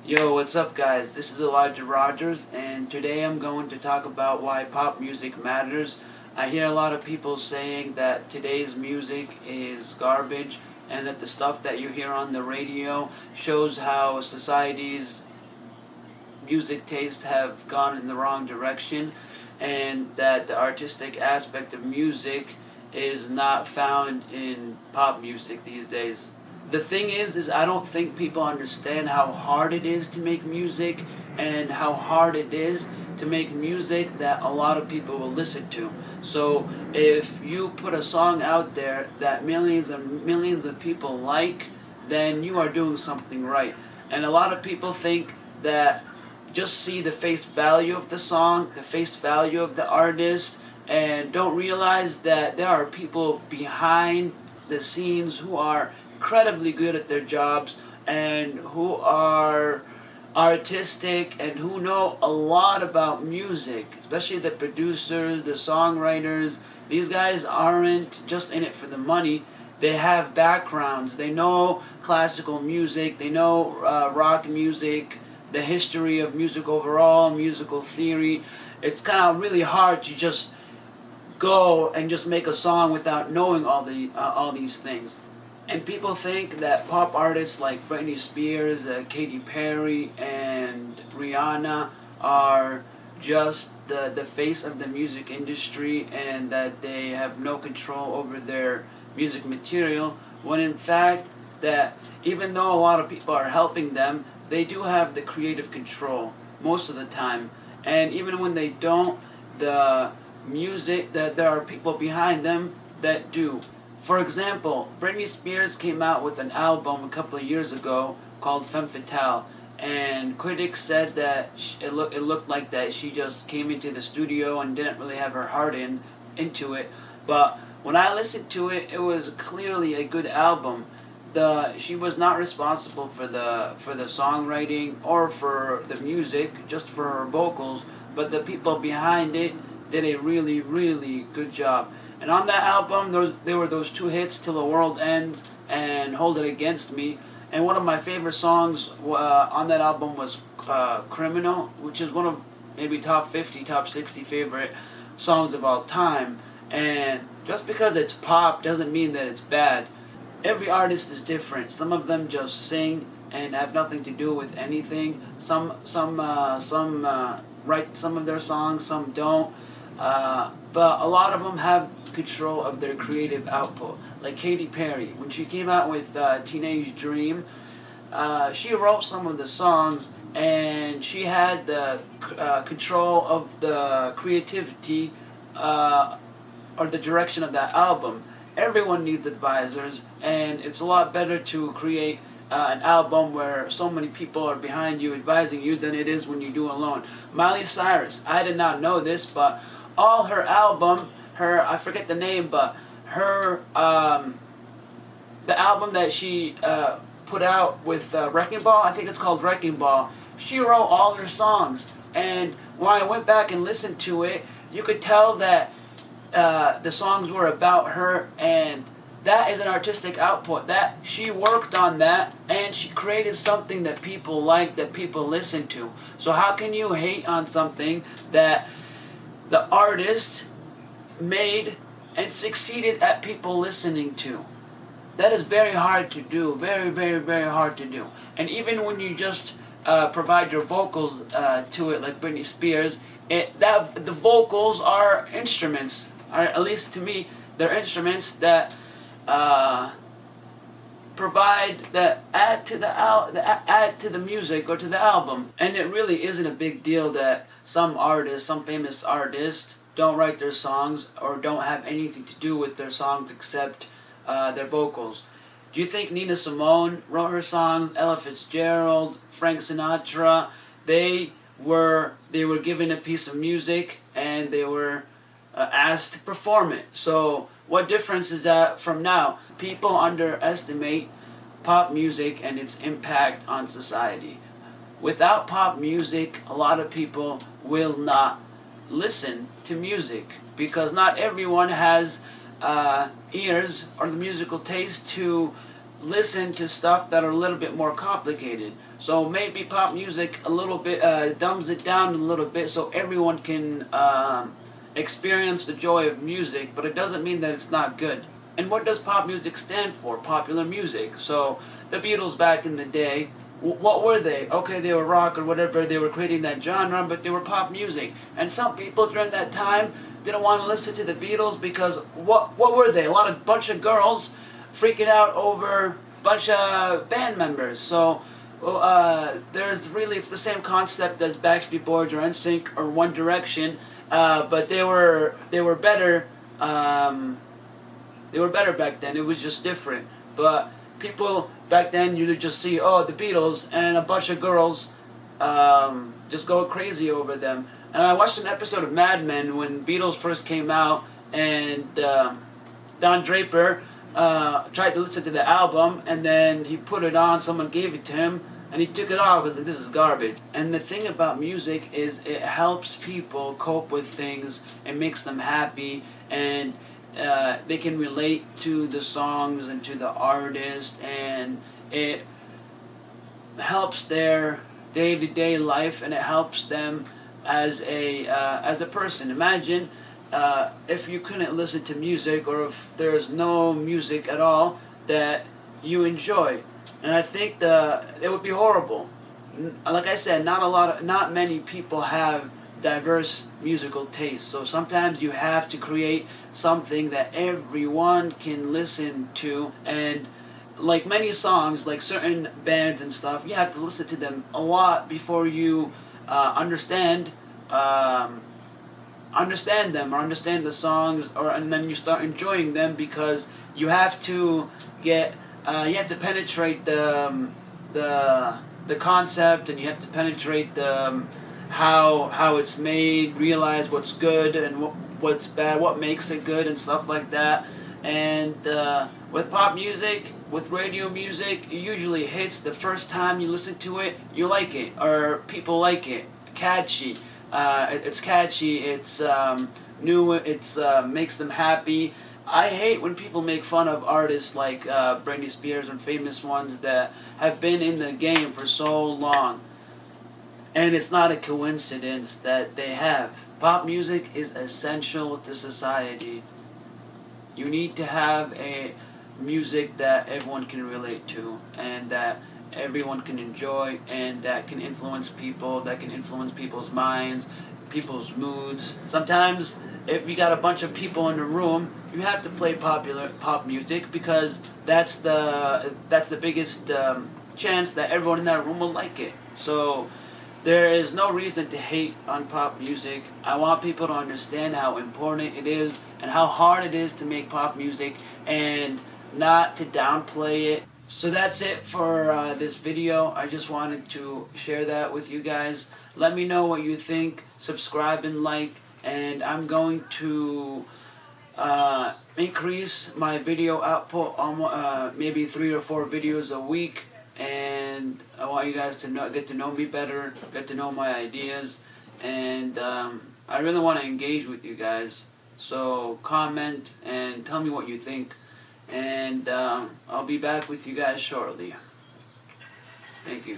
Yo, what's up, guys? This is Elijah Rogers, and today I'm going to talk about why pop music matters. I hear a lot of people saying that today's music is garbage, and that the stuff that you hear on the radio shows how society's music tastes have gone in the wrong direction, and that the artistic aspect of music is not found in pop music these days. The thing is I don't think people understand how hard it is to make music, and how hard it is to make music that a lot of people will listen to. So if you put a song out there that millions and millions of people like, then you are doing something right. And a lot of people think that just see the face value of the song, the face value of the artist, and don't realize that there are people behind the scenes who are incredibly good at their jobs and who are artistic and who know a lot about music, especially the producers, the songwriters. These guys aren't just in it for the money. They have backgrounds. They know classical music. They know rock music, the history of music overall, musical theory. It's kind of really hard to just go and just make a song without knowing all these things. And people think that pop artists like Britney Spears, Katy Perry, and Rihanna are just the face of the music industry, and that they have no control over their music material, when in fact that even though a lot of people are helping them, they do have the creative control most of the time. And even when they don't, the music, that there are people behind them that do. For example, Britney Spears came out with an album a couple of years ago called Femme Fatale, and critics said that it looked like that she just came into the studio and didn't really have her heart into it. But when I listened to it, it was clearly a good album. She was not responsible for the songwriting or for the music, just for her vocals, but the people behind it did a really, really good job. And on that album, there were those two hits, Till the World Ends and Hold It Against Me. And one of my favorite songs on that album was Criminal, which is one of maybe top 50, top 60 favorite songs of all time. And just because it's pop doesn't mean that it's bad. Every artist is different. Some of them just sing and have nothing to do with anything. Some write some of their songs, some don't. But a lot of them have control of their creative output. Like Katy Perry, when she came out with Teenage Dream, she wrote some of the songs, and she had the control of the creativity or the direction of that album. Everyone needs advisors, and it's a lot better to create an album where so many people are behind you advising you than it is when you do alone. Miley Cyrus, I did not know this, but all her album, I forget the name, but her the album that she put out with Wrecking Ball, I think it's called Wrecking Ball, she wrote all her songs. And when I went back and listened to it, you could tell that the songs were about her, and that is an artistic output. That she worked on that, and she created something that people like, that people listen to. So how can you hate on something that the artist made and succeeded at people listening to? That is very hard to do. Very, very, very hard to do. And even when you just provide your vocals to it, like Britney Spears, the vocals are instruments. Or at least to me, they're instruments that add to the music or to the album. And it really isn't a big deal that some famous artists, don't write their songs or don't have anything to do with their songs except their vocals. Do you think Nina Simone wrote her songs? Ella Fitzgerald, Frank Sinatra, they were given a piece of music and they were asked to perform it. So what difference is that from now? People underestimate pop music and its impact on society. Without pop music, a lot of people will not listen to music, because not everyone has ears or the musical taste to listen to stuff that are a little bit more complicated. So maybe pop music a little bit dumbs it down a little bit so everyone can experience the joy of music, but it doesn't mean that it's not good. And what does pop music stand for? Popular music. So the Beatles back in the day, what were they? Okay, they were rock or whatever, they were creating that genre, but they were pop music. And some people during that time didn't want to listen to the Beatles because what were they? A bunch of girls freaking out over a bunch of band members. So it's the same concept as Backstreet Boys or NSYNC or One Direction, but they were better. They were better back then. It was just different. But people back then, you would just see, the Beatles, and a bunch of girls just go crazy over them. And I watched an episode of Mad Men when Beatles first came out, and Don Draper tried to listen to the album, and then he put it on, someone gave it to him, and he took it off. He was like, this is garbage. And the thing about music is it helps people cope with things, it makes them happy, and they can relate to the songs and to the artist, and it helps their day-to-day life, and it helps them as a person. Imagine if you couldn't listen to music, or if there's no music at all that you enjoy, and I think it would be horrible. Like I said, not many people have diverse musical tastes, so sometimes you have to create something that everyone can listen to. And like many songs, like certain bands and stuff, you have to listen to them a lot before you understand them or understand the songs, and then you start enjoying them, because you have to penetrate the concept, and you have to penetrate how it's made, realize what's good and what's bad, what makes it good, and stuff like that. And with pop music, with radio music, it usually hits the first time you listen to it, you like it, or people like it. Catchy. It's catchy, it's new, it's makes them happy. I hate when people make fun of artists like Britney Spears and famous ones that have been in the game for so long. And it's not a coincidence that they have. Pop music is essential to society. You need to have a music that everyone can relate to, and that everyone can enjoy, and that can influence people, that can influence people's minds, people's moods. Sometimes, if you got a bunch of people in a room, you have to play popular pop music, because that's the biggest chance that everyone in that room will like it. So there is no reason to hate on pop music. I want people to understand how important it is and how hard it is to make pop music, and not to downplay it. So that's it for this video. I just wanted to share that with you guys. Let me know what you think. Subscribe and like. And I'm going to increase my video output on maybe 3 or 4 videos a week. And I want you guys to get to know me better, get to know my ideas, and I really want to engage with you guys. So comment and tell me what you think, and I'll be back with you guys shortly. Thank you.